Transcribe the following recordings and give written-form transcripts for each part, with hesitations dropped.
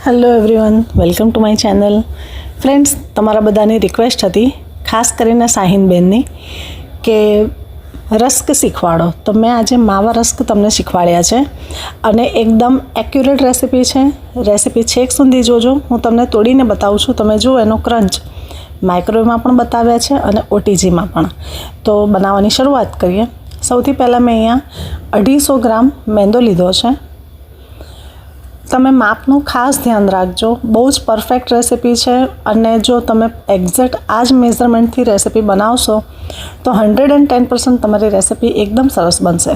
Hello everyone, welcome to my channel. Friends, તમારા બધાની request હતી, ખાસ કરીને સાહિનબેનની, કે રસ્ક શીખવાડો. તો મેં આજે માવા રસ્ક તમને શીખવાડ્યા છે અને એકદમ એક્યુરેટ રેસીપી છે. રેસીપી છેક સુધી જોજો. હું તમને તોડીને બતાવું છું. તમે જુઓ એનો ક્રંચ માઇક્રોવેવમાં પણ બતાવ્યા છે અને ઓટીજીમાં પણ. તો બનાવવાની શરૂઆત કરીએ. સૌથી પહેલાં મેં અહીંયા 250 ગ્રામ મેંદો લીધો છે. તમે માપનું ખાસ ધ્યાન રાખજો. બહુ જ પરફેક્ટ રેસીપી છે અને જો તમે એક્ઝેક્ટ આ જ મેઝરમેન્ટથી રેસીપી બનાવશો તો 110% તમારી રેસીપી એકદમ સરસ બનશે.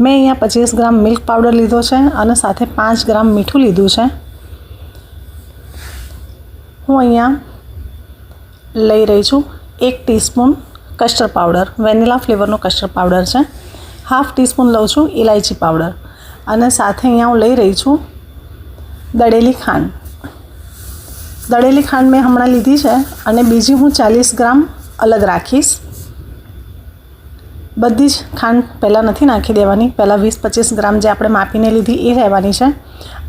મેં અહીંયા 25 ગ્રામ મિલ્ક પાવડર લીધો છે અને સાથે 5 ગ્રામ મીઠું લીધું છે. હું અહીંયા લઈ રહી છું 1 ટીસ્પૂન કસ્ટર્ડ પાવડર, વેનીલા ફ્લેવરનો કસ્ટર્ડ પાવડર છે. 1/2 ટીસ્પૂન લઉં છું ઇલાયચી પાવડર અને સાથે અહીંયા હું લઈ રહી છું દળેલી ખાંડ. દળેલી ખાંડ મેં હમણાં લીધી છે અને બીજી હું 40 ગ્રામ અલગ રાખીશ. બધી જ ખાંડ પહેલાં નથી નાખી દેવાની. પહેલાં 20-25 ગ્રામ જે આપણે માપીને લીધી એ રહેવાની છે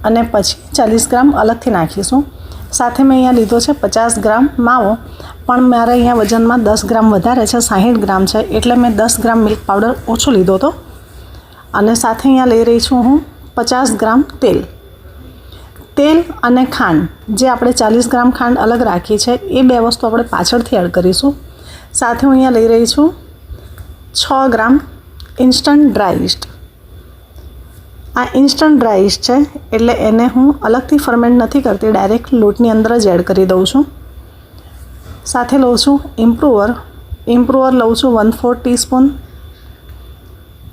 અને પછી 40 ગ્રામ અલગથી નાખીશું. સાથે મેં અહીંયા લીધો છે 50 ગ્રામ માવો, પણ મારે અહીંયા વજનમાં 10 ગ્રામ વધારે છે, 60 ગ્રામ છે, એટલે મેં 10 ગ્રામ મિલ્ક પાવડર ઓછો લીધો હતો. અને સાથે અહીંયા લઈ રહી છું હું 50 ગ્રામ તેલ. તેલ અને ખાંડ, જે આપણે 40 ગ્રામ ખાંડ અલગ રાખી છે, એ બે વસ્તુ આપણે પાછળથી એડ કરીશું. સાથે હું અહીંયા લઈ રહી છું 6 ગ્રામ ઇન્સ્ટન્ટ ડ્રાય ઈસ્ટ. આ ઇન્સ્ટન્ટ ડ્રાય ઈસ્ટ છે એટલે એને હું અલગથી ફર્મેન્ટ નથી કરતી, ડાયરેક્ટ લોટની અંદર જ એડ કરી દઉં છું. સાથે લઉં છું ઇમ્પ્રુવર. ઇમ્પ્રુવર લઉં છું 1/4 ટીસ્પૂન.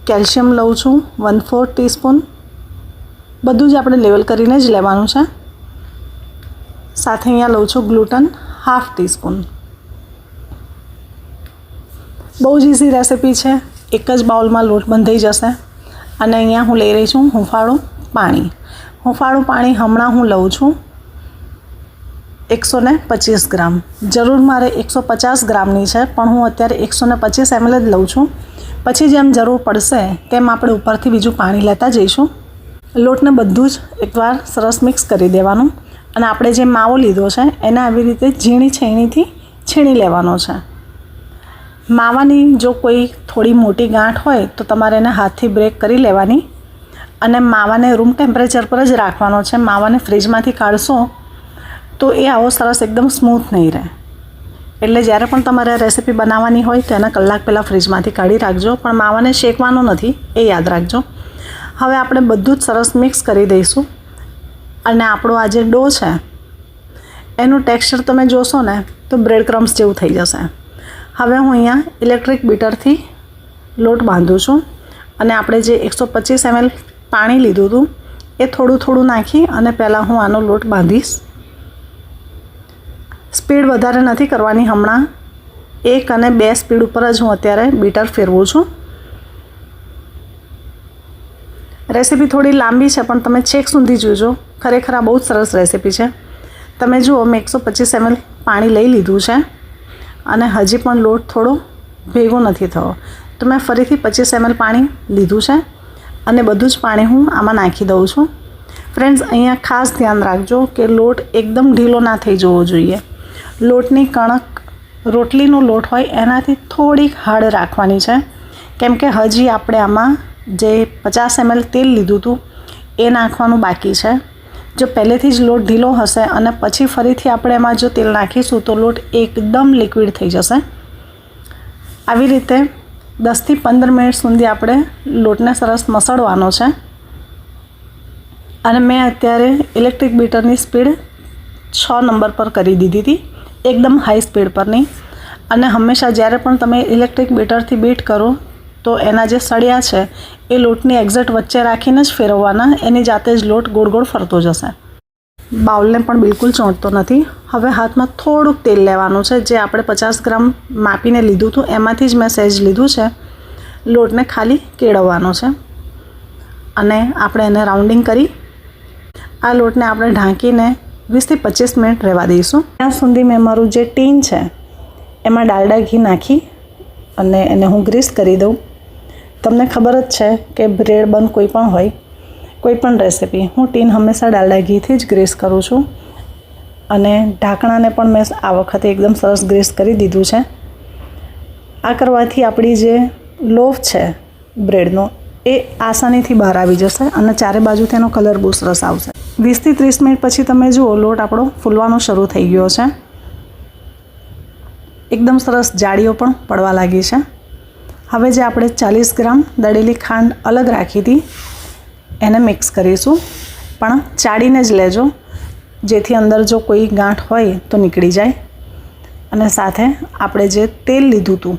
કેલ્શિયમ લઉં છું 1/4 ટીસ્પૂન. બધું જ આપણે લેવલ કરીને જ લેવાનું છે. સાથે અહીંયા લઉં છું ગ્લુટન 1/2 ટીસ્પૂન. બહુ જ ઇઝી રેસીપી છે. એક જ બાઉલમાં લોટ બંધાઈ જશે. અને અહીંયા હું લઈ રહી છું હુંફાળું પાણી. હુંફાળું પાણી હમણાં હું લઉં છું 125 ગ્રામ. જરૂર મારે 150 ગ્રામની છે, પણ હું અત્યારે 125 ml જ લઉં છું. પછી જેમ જરૂર પડશે તેમ આપણે ઉપરથી બીજું પાણી લેતા જઈશું. લોટને બધું જ એકવાર સરસ મિક્સ કરી દેવાનું અને આપણે જે માવો લીધો છે એને આવી રીતે ઝીણી છેણીથી છીણી લેવાનો છે. માવાની જો કોઈ થોડી મોટી ગાંઠ હોય તો તમારે એને હાથથી બ્રેક કરી લેવાની અને માવાને રૂમ ટેમ્પરેચર પર જ રાખવાનો છે. માવાને ફ્રીજમાંથી કાઢશો તો એ આવો સરસ એકદમ સ્મૂથ નહીં રહે. એટલે જ્યારે પણ તમારે રેસીપી બનાવવાની હોય તો એના કલાક પહેલાં ફ્રીજમાંથી કાઢી રાખજો, પણ માવાને શેકવાનો નથી, એ યાદ રાખજો. હવે આપણે બધું જ સરસ મિક્સ કરી દઈશું અને આપણો આ જે ડો છે એનું ટેક્સચર તમે જોશો ને તો બ્રેડ ક્રમ્સ જેવું થઈ જશે. હવે હું અહીંયા ઇલેક્ટ્રિક બીટરથી લોટ બાંધું છું અને આપણે જે 125 ml પાણી લીધું હતું એ થોડું થોડું નાખી અને પહેલાં હું આનો લોટ બાંધીશ. સ્પીડ વધારે નથી કરવાની. હમણાં 1 અને 2 સ્પીડ ઉપર જ હું અત્યારે બીટર ફેરવું છું. રેસીપી થોડી લાંબી છે પણ તમે છેક સુધી જોજો. ખરેખર આ બહુ જ સરસ રેસીપી છે. તમે જુઓ, મેં 125 ml પાણી લઈ લીધું છે અને હજી પણ લોટ થોડો ભેગો નથી થયો, તો મેં ફરીથી 25 ml પાણી લીધું છે અને બધું જ પાણી હું આમાં નાખી દઉં છું. ફ્રેન્ડ્સ, અહીંયા ખાસ ધ્યાન રાખજો કે લોટ એકદમ ઢીલો ના થઈ જવો જોઈએ. લોટની કણક રોટલીનો લોટ હોય એનાથી થોડીક હાર્ડ રાખવાની છે, કેમ કે હજી આપણે આમાં જે 50 ml તેલ લીધું હતું એ નાખવાનું બાકી છે. જો પહેલેથી જ લોટ ઢીલો હશે અને પછી ફરીથી આપણે એમાં જો તેલ નાખીશું તો લોટ એકદમ લિક્વિડ થઈ જશે. આવી રીતે 10થી 15 મિનિટ સુધી આપણે લોટને સરસ મસળવાનો છે. અને મેં અત્યારે ઇલેક્ટ્રિક બીટરની સ્પીડ 6 નંબર પર કરી દીધી હતી, એકદમ હાઈ સ્પીડ પર નહીં. અને હંમેશા જ્યારે પણ તમે ઇલેક્ટ્રિક બીટરથી બીટ કરો તો એના જે સળિયા છે એ લોટની એક્ઝેક્ટ વચ્ચે રાખીને જ ફેરવવાના. એની જાતે જ લોટ ગોળ ગોળ ફરતો જશે. બાઉલને પણ બિલકુલ ચોંટતો નથી. હવે હાથમાં થોડુંક તેલ લેવાનું છે. જે આપણે 50 ગ્રામ માપીને લીધું હતું એમાંથી જ મેં સહેજ લીધું છે. લોટને ખાલી કેળવવાનો છે અને આપણે એને રાઉન્ડિંગ કરી આ લોટને આપણે ઢાંકીને 20થી 25 મિનિટ રહેવા દઈશું. ત્યાં સુધી મેં મારું જે ટીન છે એમાં ડાલડા ઘી નાખી અને એને હું ગ્રીસ કરી દઉં. તમને ખબર જ છે કે બ્રેડ બન કોઈ પણ હોય, કોઈપણ રેસિપી હું ટીન હંમેશા ડાલડા ઘીથી જ ગ્રીસ કરું છું અને ઢાંકણાને પણ મેં આ વખતે એકદમ સરસ ગ્રીસ કરી દીધું છે. આ કરવાથી આપણી જે લોફ છે બ્રેડનો એ આસાનીથી બહાર આવી જશે અને ચારે બાજુ તેનો કલર બહુ સરસ આવશે. 20 થી 30 મિનિટ પછી તમે જુઓ લોટ આપણો ફૂલવાનો શરૂ થઈ ગયો છે. એકદમ સરસ જાળીઓ પણ પડવા લાગી છે. હવે જે આપણે 40 ગ્રામ દળેલી ખાંડ અલગ રાખી હતી એને મિક્સ કરીશું, પણ ચાળીને જ લેજો જેથી અંદર જો કોઈ ગાંઠ હોય તો નીકળી જાય. અને સાથે આપણે જે તેલ લીધું હતું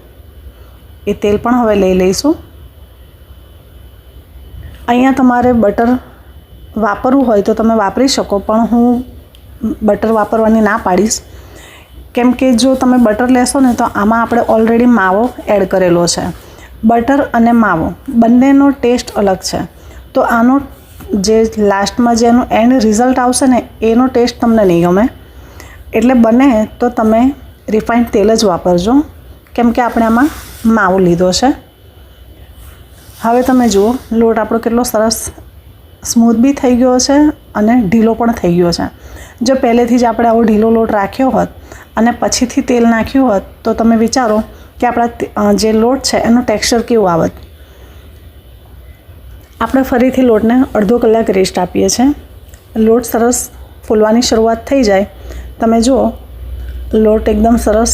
એ તેલ પણ હવે લઈ લઈશું. અહીંયા તમારે બટર વાપરવું હોય તો તમે વાપરી શકો, પણ હું બટર વાપરવાની ના પાડીશ, કેમ કે જો તમે બટર લેશો ને તો આમાં આપણે ઓલરેડી માવો એડ કરેલો છે. બટર અને માવો બંનેનો ટેસ્ટ અલગ છે, તો આનો જે લાસ્ટમાં જેનું એન્ડ રિઝલ્ટ આવશે ને એનો ટેસ્ટ તમને નહીં ગમે. એટલે બને તો તમે રિફાઇન્ડ તેલ જ વાપરજો, કેમ કે આપણે આમાં માવો લીધો છે. હવે તમે જુઓ લોટ આપણો કેટલો સરસ સ્મૂથ બી થઈ ગયો છે અને ઢીલો પણ થઈ ગયો છે. જો પહેલેથી જ આપણે આવો ઢીલો લોટ રાખ્યો હોત અને પછીથી તેલ નાખ્યું હોત તો તમે વિચારો કે આપણા જે લોટ છે એનું ટેક્સચર કેવું આવત. આપણે ફરીથી લોટને અડધો કલાક રેસ્ટ આપીએ છીએ. લોટ સરસ ફૂલવાની શરૂઆત થઈ જાય, તમે જુઓ લોટ એકદમ સરસ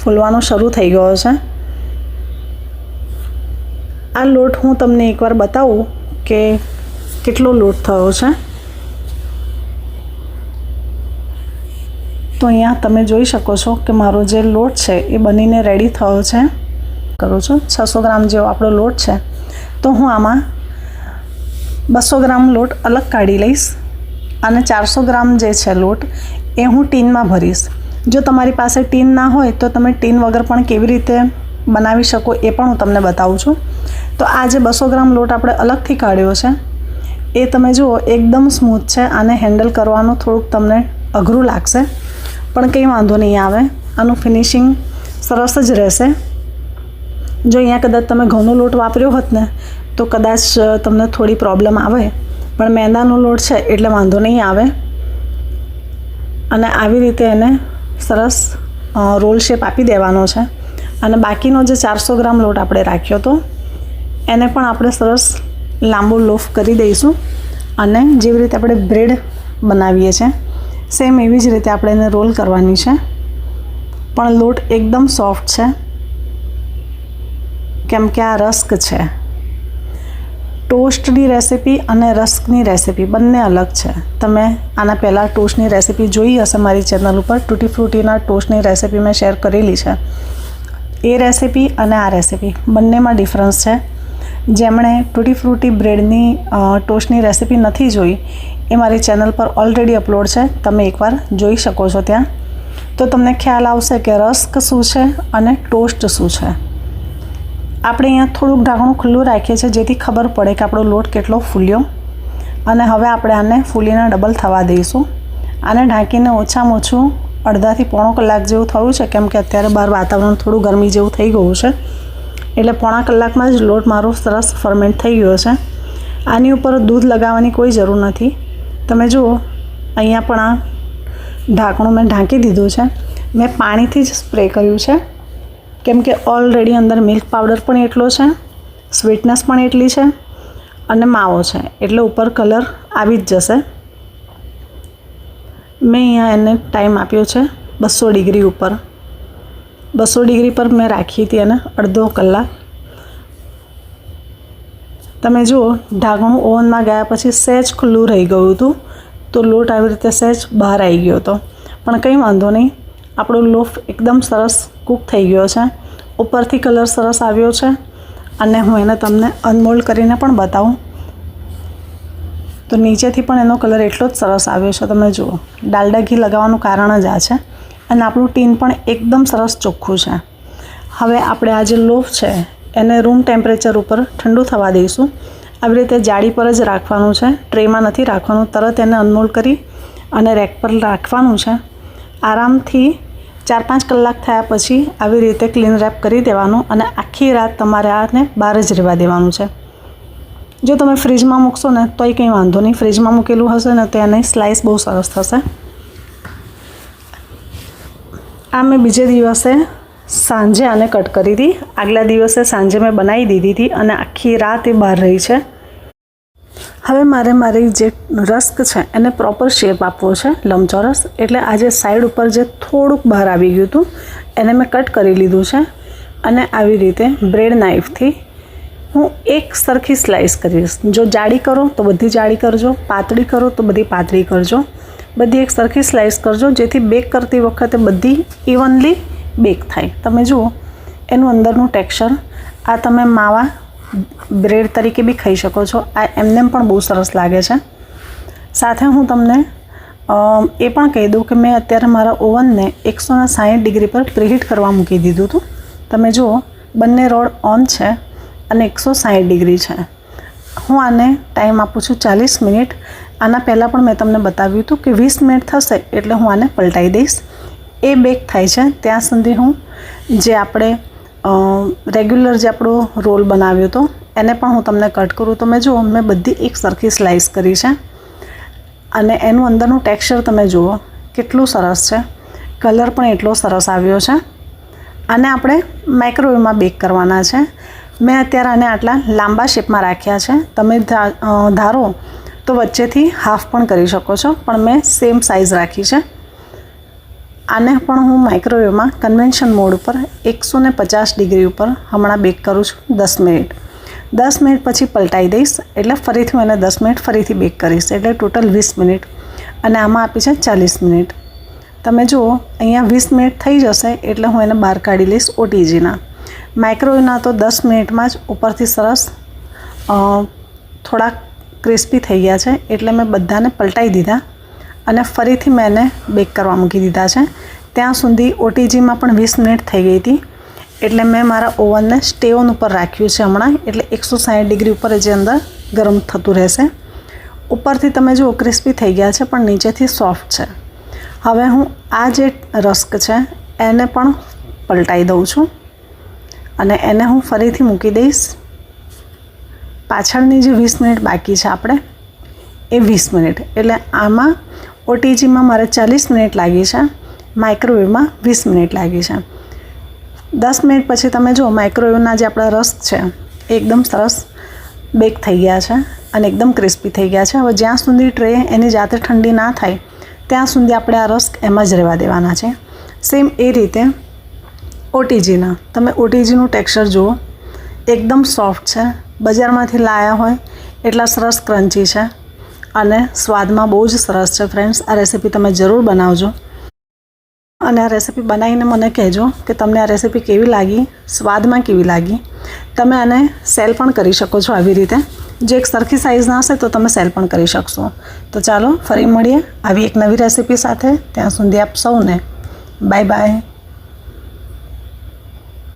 ફૂલવાનો શરૂ થઈ ગયો છે. આ લોટ હું તમને એકવાર બતાવું કે કેટલો લોટ થયો છે. તો અહીંયા તમે જોઈ શકો છો કે મારો જે લોટ છે એ બનીને રેડી થયો છે. કરું છું 600 ગ્રામ જેવો આપણો લોટ છે, તો હું આમાં 200 ગ્રામ લોટ અલગ કાઢી લઈશ અને 400 ગ્રામ જે છે લોટ એ હું ટીનમાં ભરીશ. જો તમારી પાસે ટીન ના હોય તો તમે ટીન વગર પણ કેવી રીતે બનાવી શકો એ પણ હું તમને બતાવું છું. તો આ જે 200 ગ્રામ લોટ આપણે અલગથી કાઢ્યો છે એ તમે જુઓ એકદમ સ્મૂથ છે. આને હેન્ડલ કરવાનું થોડુંક તમને અઘરું લાગશે, પણ કંઈ વાંધો નહીં આવે, આનું ફિનિશિંગ સરસ જ રહેશે. જો અહીંયા કદાચ તમે ઘઉંનો લોટ વાપર્યો હોત ને તો કદાચ તમને થોડી પ્રોબ્લેમ આવે, પણ મેંદાનો લોટ છે એટલે વાંધો નહીં આવે. અને આવી રીતે એને સરસ રોલ શેપ આપી દેવાનો છે. અને બાકીનો જે 400 ગ્રામ લોટ આપણે રાખ્યો હતો એને પણ આપણે સરસ લાંબો લોફ કરી દઈશું અને જેવી રીતે આપણે બ્રેડ બનાવીએ છીએ સેમ એવી જ રીતે આપણે એને રોલ કરવાની છે. પણ લોટ એકદમ સોફ્ટ છે, કેમ કે આ રસ્ક છે. ટોસ્ટની રેસિપી અને રસ્કની રેસિપી બંને અલગ છે. તમે આના પહેલાં ટોસ્ટની રેસિપી જોઈ હશે મારી ચેનલ ઉપર. તૂટી ફ્રૂટીના ટોસ્ટની રેસિપી મેં શેર કરેલી છે. એ રેસિપી અને આ રેસિપી બંનેમાં ડિફરન્સ છે. જેમણે તૂટી ફ્રૂટી બ્રેડની ટોસ્ટની રેસિપી નથી જોઈ એ મારી ચેનલ પર ઓલરેડી અપલોડ છે, તમે એકવાર જોઈ શકો છો ત્યાં. તો તમને ખ્યાલ આવશે કે રસ્ક શું છે અને ટોસ્ટ શું છે. આપણે અહીંયા થોડુંક ઢાંકણું ખુલ્લું રાખીએ છીએ જેથી ખબર પડે કે આપણો લોટ કેટલો ફૂલ્યો. અને હવે આપણે આને ફૂલીને ડબલ થવા દઈશું. આને ઢાંકીને ઓછામાં ઓછું અડધાથી પોણો કલાક જેવું થયું છે, કેમ કે અત્યારે બહાર વાતાવરણ થોડું ગરમી જેવું થઈ ગયું છે. એટલે પોણા કલાકમાં જ લોટ મારો સરસ ફર્મેન્ટ થઈ ગયો છે. આની ઉપર દૂધ લગાવવાની કોઈ જરૂર નથી. તમે જુઓ અહીંયા પણ આ ઢાંકણું મેં ઢાંકી દીધું છે. મેં પાણીથી જ સ્પ્રે કર્યું છે, કેમ કે ઓલરેડી અંદર મિલ્ક પાવડર પણ એટલો છે, સ્વીટનેસ પણ એટલી છે અને માવો છે, એટલે ઉપર કલર આવી જ જશે. મેં અહીંયા એને ટાઈમ આપ્યો છે 200 ડિગ્રી ઉપર. 200 ડિગ્રી પર મેં રાખી હતી એને અડધો કલાક. તમે જુઓ ઢાંકણું ઓવનમાં ગયા પછી સહેજ ખુલ્લું રહી ગયું હતું, તો લોટ આવી રીતે સહેજ બહાર આવી ગયો હતો. પણ કંઈ વાંધો નહીં, આપણો લોફ એકદમ સરસ કૂક થઈ ગયો છે. ઉપરથી કલર સરસ આવ્યો છે અને હું એને તમને અનમોલ્ડ કરીને પણ બતાવું તો નીચેથી પણ એનો કલર એટલો જ સરસ આવ્યો છે. તમે જુઓ ડાલડા ઘી લગાવવાનું કારણ જ આ છે. અને આપણું ટીન પણ એકદમ સરસ ચોખ્ખું છે. હવે આપણે આ જે લોફ છે એને રૂમ ટેમ્પરેચર ઉપર ઠંડુ થવા દઈશું. આવી રીતે જાળી પર જ રાખવાનું છે, ટ્રેમાં નથી રાખવાનું. તરત એને અનમોલ્ડ કરી અને રેક પર રાખવાનું છે. આરામથી 4-5 કલાક થયા પછી આવી રીતે ક્લીન રેપ કરી દેવાનું અને આખી રાત તમારે આને બહાર જ રહેવા દેવાનું છે. જો તમે ફ્રીજમાં મૂકશો ને તોય કંઈ વાંધો નહીં, ફ્રીજમાં મૂકેલું હશે ને તો એની સ્લાઇસ બહુ સરસ થશે. આ મેં બીજે દિવસે સાંજે આને કટ કરી હતી. આગલા દિવસે સાંજે મેં બનાવી દીધી હતી અને આખી રાત એ બહાર રહી છે. હવે મારી જે રસ્ક છે એને પ્રોપર શેપ આપવો છે, લંબચોરસ. એટલે આજે સાઈડ ઉપર જે થોડુંક બહાર આવી ગયું હતું એને મેં કટ કરી લીધું છે અને આવી રીતે બ્રેડ નાઇફથી હું એક સરખી સ્લાઇસ કરીશ. જો જાડી કરો તો બધી જાડી કરજો, પાતળી કરો તો બધી પાતળી કરજો, બધી એક સરખી સ્લાઇસ કરજો જેથી બેક કરતી વખતે બધી ઇવનલી બેક થાય. તમે જુઓ એનું અંદરનું ટેક્સચર. આ તમે માવા બ્રેડ તરીકે બી ખાઈ શકો છો. આ એમને પણ બહુ સરસ લાગે છે. સાથે હું તમને એ પણ કહી દઉં કે મેં અત્યારે મારા ઓવનને 160 ડિગ્રી પર પ્રીહીટ કરવા મૂકી દીધું હતું. તમે જુઓ બંને રોડ ઓન છે અને 160 ડિગ્રી છે. હું આને ટાઈમ આપું છું 40 મિનિટ. આના પહેલાં પણ મેં તમને બતાવ્યું હતું કે 20 મિનિટ થશે એટલે હું આને પલટાવી દઈશ. એ બેક થાય છે ત્યાં સુધી હું જે આપણે રેગ્યુલર જે આપણો રોલ બનાવ્યો હતો એને પણ હું તમને કટ કરું. તમે જુઓ મેં બધી એક સરખી સ્લાઇસ કરી છે અને એનું અંદરનું ટેક્સચર તમે જુઓ કેટલું સરસ છે. કલર પણ એટલો સરસ આવ્યો છે. આને આપણે માઇક્રોવેવમાં બેક કરવાના છે. મેં અત્યારે આને આટલા લાંબા શેપમાં રાખ્યા છે. તમે ધારો તો વચ્ચેથી હાફ પણ કરી શકો છો, પણ મેં સેમ સાઇઝ રાખી છે. આને પણ હું માઇક્રોવેવમાં કન્વેન્શન મોડ ઉપર 150 ડિગ્રી ઉપર હમણાં બેક કરું છું 10 મિનિટ. 10 મિનિટ પછી પલટાઈ દઈશ એટલે ફરીથી હું એને 10 મિનિટ ફરીથી બેક કરીશ એટલે ટોટલ 20 મિનિટ અને આમાં આપી છે 40 મિનિટ. તમે જુઓ અહીંયા 20 મિનિટ થઈ જશે એટલે હું એને બહાર કાઢી લઈશ ઓટીજીના. માઇક્રોવેવના તો 10 મિનિટમાં જ ઉપરથી સરસ થોડા ક્રિસ્પી થઈ ગયા છે એટલે મેં બધાને પલટાઈ દીધા અને ફરીથી મેં એને બેક કરવા મૂકી દીધા છે. ત્યાં સુધી ઓટીજીમાં પણ 20 મિનિટ થઈ ગઈ હતી એટલે મેં મારા ઓવનને સ્ટેવન ઉપર રાખ્યું છે હમણાં. એટલે 160 ડિગ્રી ઉપર જે અંદર ગરમ થતું રહેશે. ઉપરથી તમે જુઓ ક્રિસ્પી થઈ ગયા છે પણ નીચેથી સોફ્ટ છે. હવે હું આ જે રસ્ક છે એને પણ પલટાઈ દઉં છું અને એને હું ફરીથી મૂકી દઈશ. પાછળની જે 20 મિનિટ બાકી છે આપણે એ 20 મિનિટ એટલે આમાં ઓટીજીમાં મારે 40 મિનિટ લાગી છે, માઇક્રોવેવમાં 20 મિનિટ લાગી છે. 10 મિનિટ પછી તમે જુઓ માઇક્રોવેવના જે આપણા રસ્ક છે એકદમ સરસ બેક થઈ ગયા છે અને એકદમ ક્રિસ્પી થઈ ગયા છે. હવે જ્યાં સુધી ટ્રે એની જાતે ઠંડી ના થાય ત્યાં સુધી આપણે આ રસ્ક એમાં જ રહેવા દેવાના છે. સેમ એ રીતે ઓટીજીના તમે ઓટીજીનું ટેક્સચર જુઓ એકદમ સોફ્ટ છે. બજારમાંથી લાયા હોય એટલા સરસ ક્રન્ચી છે અને સ્વાદમાં બહુ જ સરસ છે. ફ્રેન્ડ્સ, આ રેસીપી તમે જરૂર બનાવજો અને આ રેસીપી બનાવીને મને કહેજો કે તમને આ રેસીપી કેવી લાગી, સ્વાદમાં કેવી લાગી. તમે આને સેલ પણ કરી શકો છો આવી રીતે. જો એક સરખી સાઇઝના હશે તો તમે સેલ પણ કરી શકશો. તો ચાલો ફરી મળીએ આવી એક નવી રેસીપી સાથે. ત્યાં સુધી આપ સૌને બાય બાય.